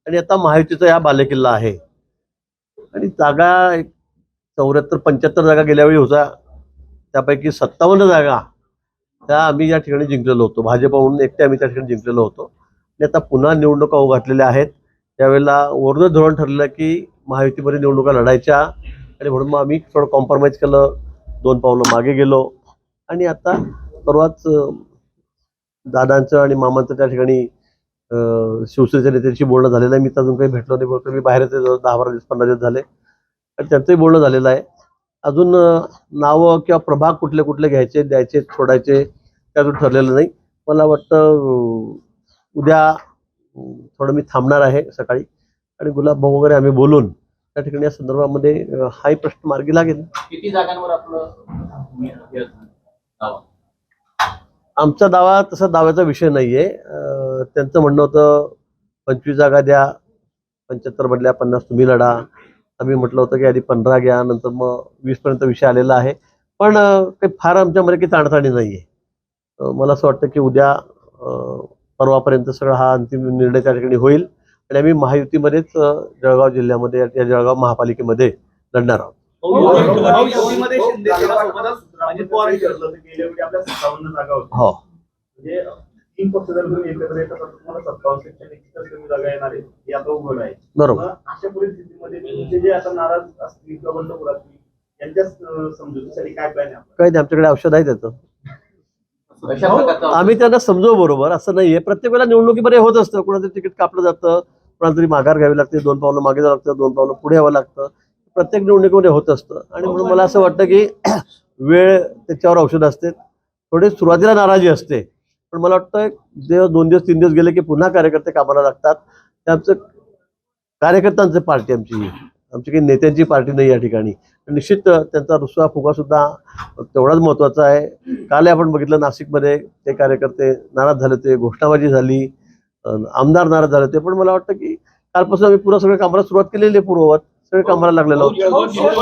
आणि आता महायुतीचा हा बालेकिल्ला आहे. आणि जागा 74-75 जागा गेल्या वेळी होत्या, त्यापैकी 57 जागा त्या आम्ही या ठिकाणी जिंकलेलो होतो. भाजपकडून एकटे आम्ही त्या ठिकाणी जिंकलेलो होतो. आणि आता पुन्हा निवडणुका होऊ घातलेल्या आहेत. त्यावेळेला वरनं धोरण ठरलं की महायुतीमध्ये निवडणुका लढायच्या, आणि म्हणून मग आम्ही थोडं कॉम्प्रोमाइज केलं, 2 पावलं मागे गेलो. आणि आता परवाच दादांचं आणि मामांचं त्या ठिकाणी शिवसेनेच्या नेत्यांशी बोलणं झालेलं आहे. मी तर अजून काही भेटलो नाही, बोलतो मी बाहेरच 10-12 दिवस 15 दिवस झाले, आणि त्यांचंही बोलणं झालेलं आहे. अजून नावं किंवा प्रभाग कुठले कुठले घ्यायचे, द्यायचे, सोडायचे ते अजून ठरलेलं नाही. मला वाटतं उद्या थोडं मी थांबणार आहे सकाळी, आणि गुलाब भाऊ वगैरे आम्ही बोलून त्या ठिकाणी या संदर्भामध्ये हाही प्रश्न मार्गी लागेल. किती जागांवर आपलं आमचा दावा तसा दाव्याचा विषय नाहीये. त्यांचं म्हणणं होतं 25 जागा द्या, 75 मधल्या 50 तुम्ही लढा. आम्ही म्हटलं होतं की आधी 15 घ्या, नंतर मग 20 पर्यंत विषय आलेला आहे. पण काही फार आमच्यामध्ये काही ताणताणी नाहीये. मला असं वाटतं की उद्या परवापर्यंत सगळा हा अंतिम निर्णय त्या ठिकाणी होईल, आणि आम्ही महायुतीमध्येच जळगाव जिल्ह्यामध्ये या जळगाव महापालिकेमध्ये लढणार आहोत. हो, बरोबर. अशा परिस्थितीमध्ये तुमचे जे आता नाराज असतील किंवा बंडखोर असतील यांच्या समजुतीसाठी काय प्लॅन आहे? काही नाही, आमच्याकडे औषध आहे त्याचं. आम्ही त्यांना समजू बरोबर, असं नाहीये. प्रत्येक वेळेला निवडणुकीमध्ये होत असतं, कोणाचं तिकीट कापलं जातं, कोणाला तरी माघार घ्यावी लागते, 2 पावलं मागे जावं लागतं, 2 पावलं पुढे यावं लागतं. प्रत्येक निवडणुकीमध्ये होत असतं, आणि म्हणून मला असं वाटतं की वेळ त्याच्यावर औषध असते. थोडी सुरुवातीला नाराजी असते, पण मला वाटतं 2 दिवस 3 दिवस गेले की पुन्हा कार्यकर्ते कामाला लागतात. ते आमचं कार्यकर्त्यांची पार्टी, आमची काही नेत्यांची पार्टी नाही या ठिकाणी. निश्चित त्यांचा रुसवा फुगा सुद्धा तेवढाच महत्वाचा आहे. काल आपण बघितलं नाशिकमध्ये ते कार्यकर्ते नाराज झाले होते, घोषणाबाजी झाली, आमदार नाराज झाले होते. पण मला वाटतं की कालपासून आम्ही पुन्हा सगळ्या कामाला सुरुवात केलेली आहे, पूर्ववत सगळे कामाला लागलेलो आहोत.